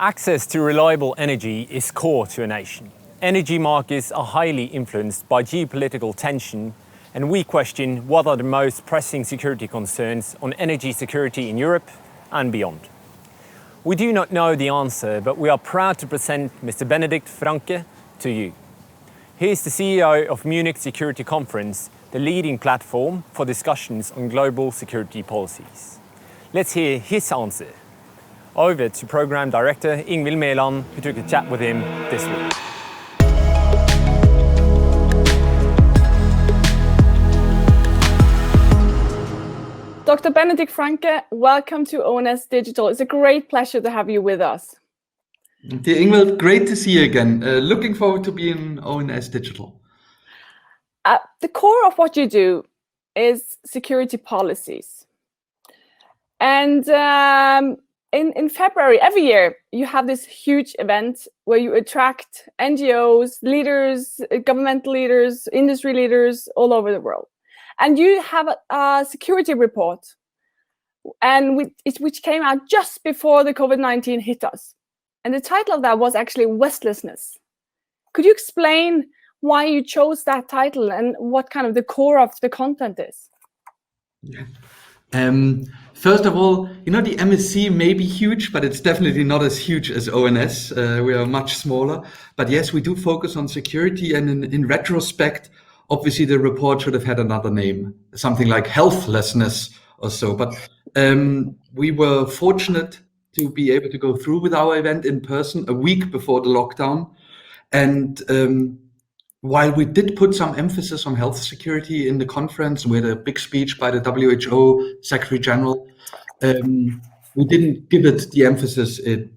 Access to reliable energy is core to a nation. Energy markets are highly influenced by geopolitical tension, and we question what are the most pressing security concerns on energy security in Europe and beyond. We do not know the answer, but we are proud to present Mr. Benedikt Franke to you. He is the CEO of Munich Security Conference, the leading platform for discussions on global security policies. Let's hear his answer. Over to Program Director Ingvild Mæland, who took a chat with him this week. Dr. Benedikt Franke, welcome to ONS Digital. It's a great pleasure to have you with us. Dear Ingvild, great to see you again. Looking forward to being ONS Digital. The core of what you do is security policies. And in February, every year, you have this huge event where you attract NGOs, leaders, government leaders, industry leaders all over the world. And you have a security report, which came out just before the COVID-19 hit us. And the title of that was actually Westlessness. Could you explain why you chose that title and what kind of the core of the content is? Yeah. First of all, the MSC may be huge, but it's definitely not as huge as ONS. We are much smaller. But yes, we do focus on security. And in retrospect, obviously the report should have had another name, something like Healthlessness or so. But we were fortunate to be able to go through with our event in person a week before the lockdown. And while we did put some emphasis on health security in the conference, we had a big speech by the WHO Secretary General, we didn't give it the emphasis it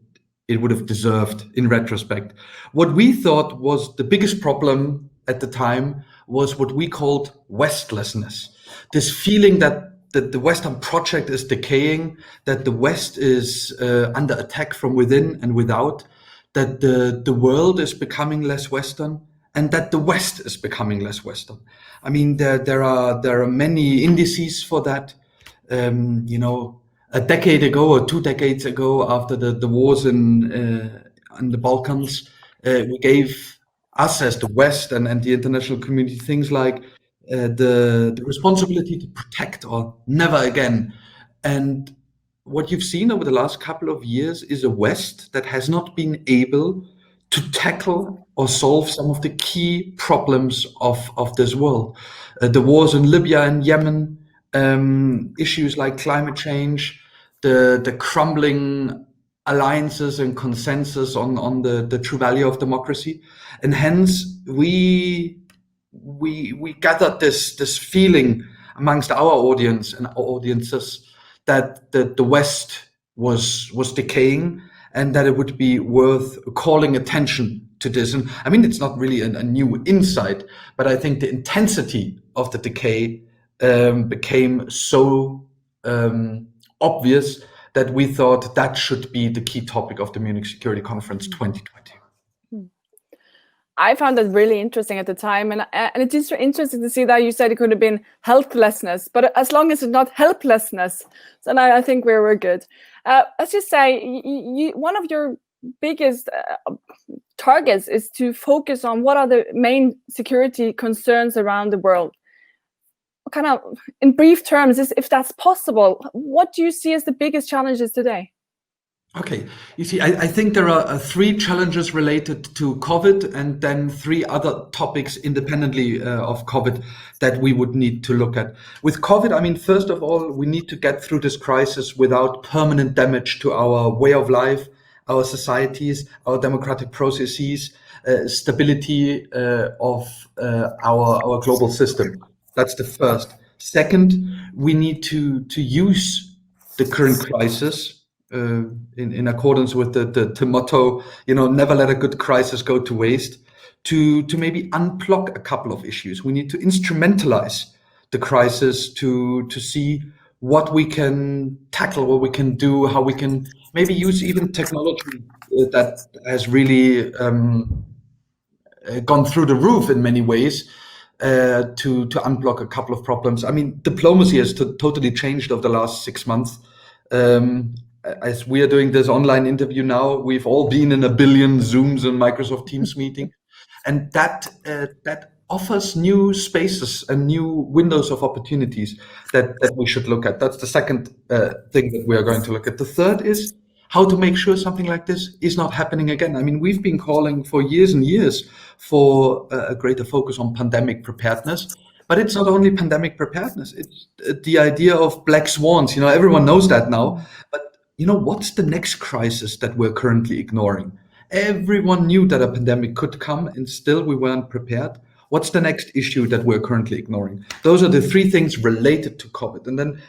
would have deserved in retrospect. What we thought was the biggest problem at the time was what we called Westlessness. This feeling that the Western project is decaying, that the West is under attack from within and without, that the world is becoming less Western, and that the West is becoming less Western. I mean, there are many indices for that. A decade ago or 2 decades ago, after the wars in the Balkans, we gave us as the West and the international community things like the responsibility to protect or never again. And what you've seen over the last couple of years is a West that has not been able to tackle or solve some of the key problems of this world. The wars in Libya and Yemen, issues like climate change, the crumbling alliances and consensus on the true value of democracy. And hence we gathered this feeling amongst our audience and our audiences that the West was decaying, and that it would be worth calling attention to this. And I mean, it's not really a new insight, but I think the intensity of the decay became so obvious that we thought that should be the key topic of the Munich Security Conference 2020. I found that really interesting at the time, and it's just interesting to see that you said it could have been healthlessness, but as long as it's not helplessness, then I think we're good. Let's just say one of your biggest targets is to focus on what are the main security concerns around the world. Kind of, in brief terms, if that's possible, what do you see as the biggest challenges today? Okay, you see, I think there are 3 challenges related to COVID, and then 3 other topics independently of COVID that we would need to look at. With COVID, I mean, first of all, we need to get through this crisis without permanent damage to our way of life, our societies, our democratic processes, stability of our global system. That's the first. Second, we need to use the current crisis in accordance with the motto, never let a good crisis go to waste, to maybe unplug a couple of issues. We need to instrumentalize the crisis to see what we can tackle, what we can do, how we can maybe use even technology that has really gone through the roof in many ways to unblock a couple of problems. I mean, diplomacy has totally changed over the last 6 months. as we are doing this online interview now, we've all been in a billion Zooms and Microsoft Teams meeting, and that offers new spaces and new windows of opportunities that we should look at. That's the second thing that we are going to look at. The third is how to make sure something like this is not happening again. I mean, we've been calling for years and years for a greater focus on pandemic preparedness. But it's not only pandemic preparedness, it's the idea of black swans. Everyone knows that now. But what's the next crisis that we're currently ignoring? Everyone knew that a pandemic could come and still we weren't prepared. What's the next issue that we're currently ignoring? Those are the three things related to COVID. And then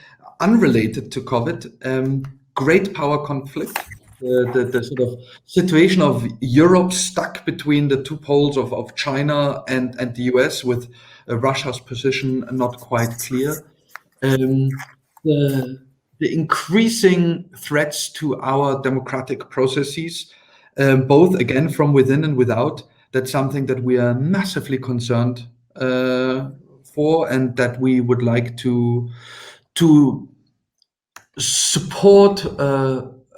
unrelated to COVID, great power conflict, the sort of situation of Europe stuck between the two poles of China and the US, with Russia's position not quite clear. The increasing threats to our democratic processes, both again from within and without, that's something that we are massively concerned for, and that we would like to support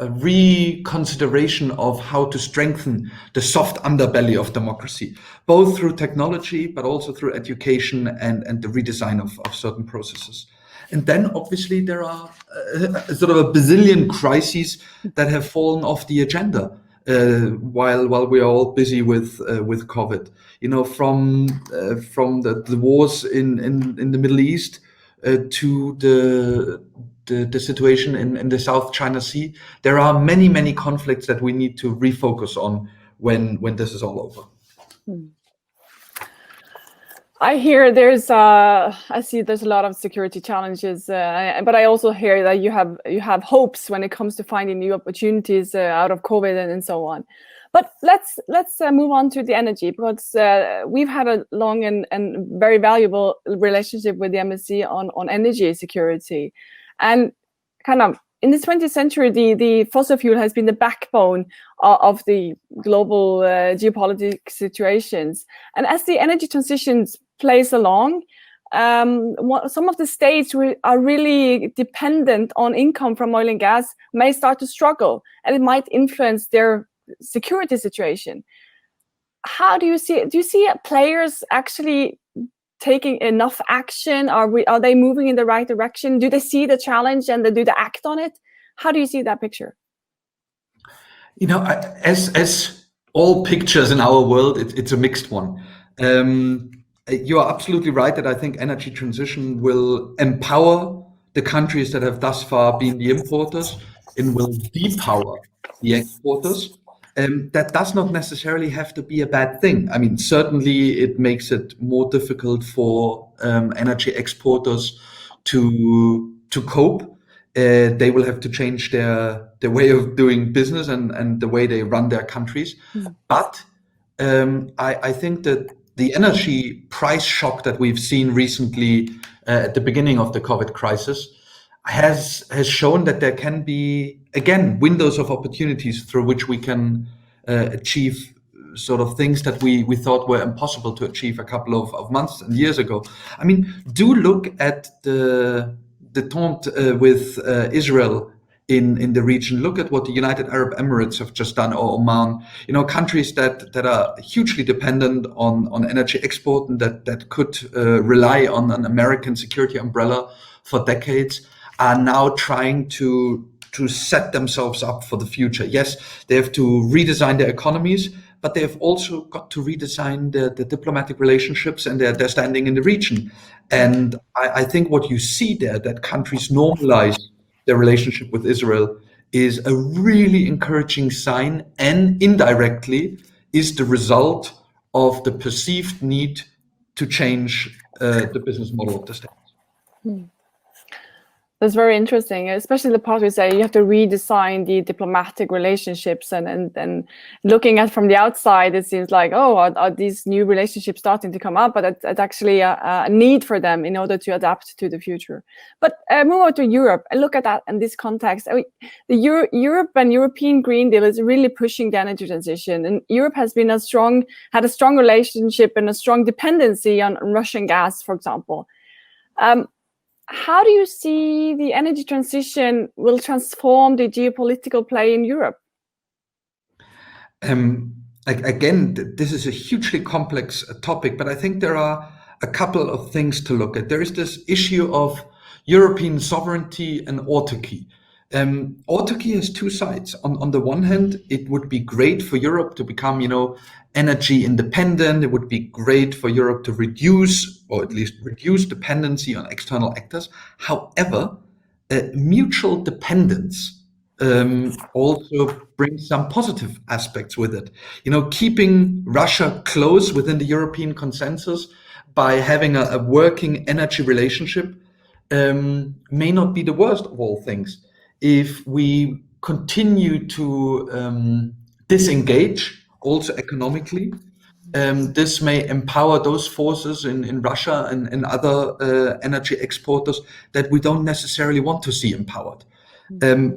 a reconsideration of how to strengthen the soft underbelly of democracy, both through technology, but also through education and the redesign of certain processes. And then obviously there are sort of a bazillion crises that have fallen off the agenda while we are all busy with COVID. From the wars in the Middle East to the situation in the South China Sea. There are many conflicts that we need to refocus on when this is all over. I hear I see there's a lot of security challenges, but I also hear that you have hopes when it comes to finding new opportunities out of COVID and so on. But let's move on to the energy, because we've had a long and very valuable relationship with the MSC on energy security, and kind of in the 20th century, the fossil fuel has been the backbone of the global geopolitics situations. And as the energy transitions plays along, some of the states who are really dependent on income from oil and gas may start to struggle, and it might influence their security situation. How do you see it? Do you see players actually taking enough action? Are they moving in the right direction? Do they see the challenge and do they act on it? How do you see that picture? As all pictures in our world, it's a mixed one. You are absolutely right that I think energy transition will empower the countries that have thus far been the importers and will depower the exporters. That does not necessarily have to be a bad thing. I mean, certainly it makes it more difficult for energy exporters to cope. They will have to change their way of doing business and the way they run their countries. But I think that the energy price shock that we've seen recently at the beginning of the COVID crisis has shown that there can be, again, windows of opportunities through which we can achieve sort of things that we thought were impossible to achieve a couple of months and years ago. I mean, do look at the détente with Israel in the region. Look at what the United Arab Emirates have just done, or Oman. Countries that are hugely dependent on energy export and that could rely on an American security umbrella for decades, are now trying to set themselves up for the future. Yes, they have to redesign their economies, but they have also got to redesign the diplomatic relationships and their standing in the region. And I think what you see there, that countries normalize their relationship with Israel, is a really encouraging sign, and indirectly is the result of the perceived need to change the business model of the state. That's very interesting, especially the part where you say you have to redesign the diplomatic relationships, and looking at from the outside, it seems like, are these new relationships starting to come up? But it's actually a need for them in order to adapt to the future. But move on to Europe and look at that in this context. The Europe and European Green Deal is really pushing the energy transition, and Europe has been had a strong relationship and a strong dependency on Russian gas, for example. how do you see the energy transition will transform the geopolitical play in Europe? Again, this is a hugely complex topic, but I think there are a couple of things to look at. There is this issue of European sovereignty and autarky. Autarky has two sides. On the one hand, it would be great for Europe to become, energy independent. It would be great for Europe to reduce, or at least reduce, dependency on external actors. However, mutual dependence also brings some positive aspects with it. Keeping Russia close within the European consensus by having a working energy relationship may not be the worst of all things. If we continue to disengage, also economically, this may empower those forces in Russia and other energy exporters that we don't necessarily want to see empowered.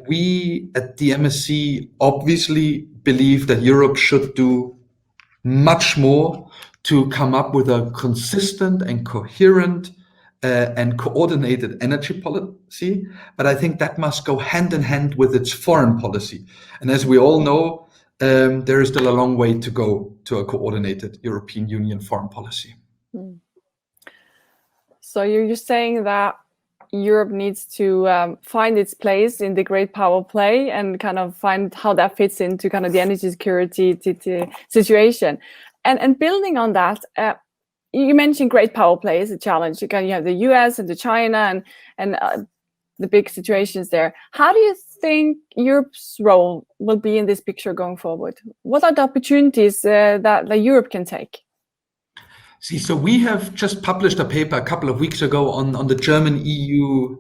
We at the MSC obviously believe that Europe should do much more to come up with a consistent and coherent and coordinated energy policy, but I think that must go hand in hand with its foreign policy. And as we all know, there is still a long way to go to a coordinated European Union foreign policy. So you're saying that Europe needs to find its place in the great power play and kind of find how that fits into kind of the energy security situation. And building on that, you mentioned great power play is a challenge. You have the US and the China and the big situations there. How do you think Europe's role will be in this picture going forward? What are the opportunities that Europe can take? See, so we have just published a paper a couple of weeks ago on the German EU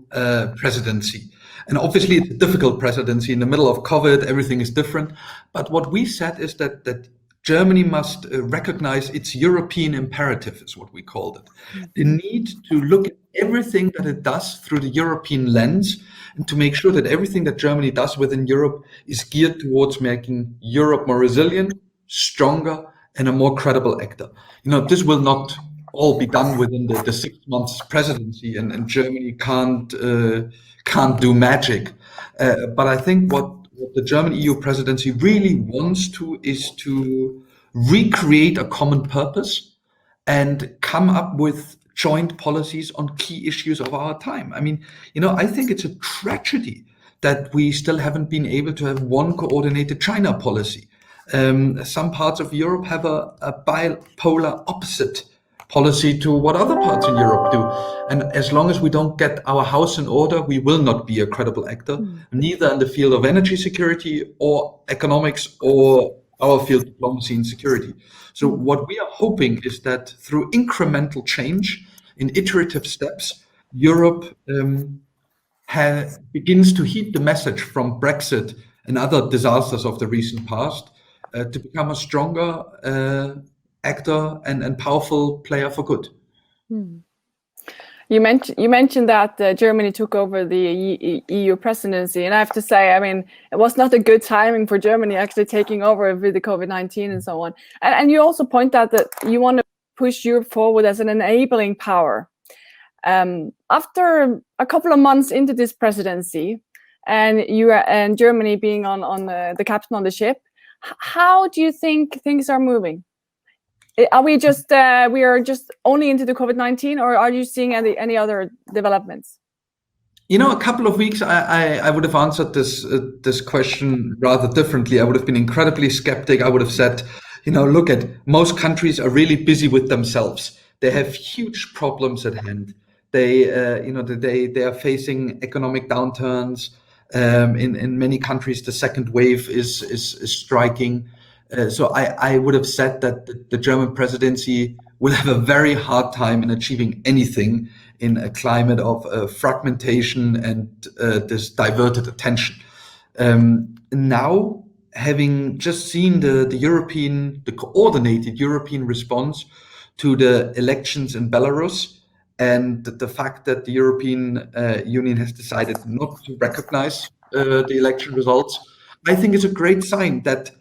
presidency. And obviously it's a difficult presidency. In the middle of COVID, everything is different. But what we said is that Germany must recognize its European imperative, is what we called it. The need to look at everything that it does through the European lens and to make sure that everything that Germany does within Europe is geared towards making Europe more resilient, stronger, and a more credible actor. This will not all be done within the 6 months presidency, and Germany can't do magic. But I think what the German EU presidency really wants to is to recreate a common purpose and come up with joint policies on key issues of our time. I think it's a tragedy that we still haven't been able to have one coordinated China policy. Some parts of Europe have a bipolar opposite policy to what other parts in Europe do. And as long as we don't get our house in order, we will not be a credible actor, neither in the field of energy security or economics or our field of diplomacy and security. So what we are hoping is that through incremental change in iterative steps, Europe begins to heed the message from Brexit and other disasters of the recent past to become a stronger actor and powerful player for good. You mentioned that Germany took over the EU presidency, and I have to say, it was not a good timing for Germany actually taking over with the COVID-19 and so on. And you also point out that you want to push Europe forward as an enabling power. After a couple of months into this presidency, and Germany being on the captain on the ship, how do you think things are moving? Are we just only into the COVID-19, or are you seeing any other developments? A couple of weeks, I would have answered this question rather differently. I would have been incredibly skeptic. I would have said, look at most countries are really busy with themselves. They have huge problems at hand. They are facing economic downturns. In many countries, the second wave is striking. So I would have said that the German presidency will have a very hard time in achieving anything in a climate of fragmentation and this diverted attention. Now, having just seen the coordinated European response to the elections in Belarus, and the fact that the European Union has decided not to recognize the election results, I think is a great sign that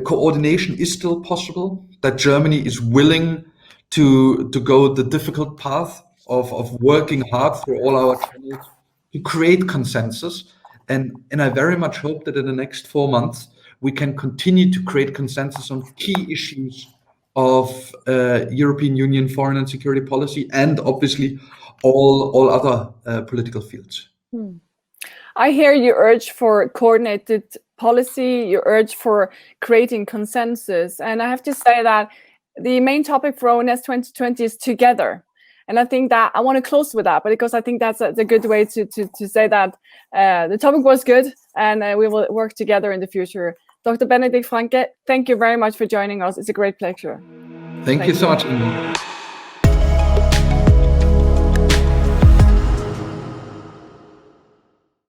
coordination is still possible, that Germany is willing to go the difficult path of working hard through all our channels to create consensus. And I very much hope that in the next 4 months, we can continue to create consensus on key issues of European Union foreign and security policy, and obviously all other political fields. I hear you urge for coordinated policy, you urge for creating consensus. And I have to say that the main topic for ONS 2020 is together. And I think that I want to close with that, because I think that's a good way to say that the topic was good, and we will work together in the future. Dr. Benedikt Franke, thank you very much for joining us. It's a great pleasure. Thank you so much, Ingo.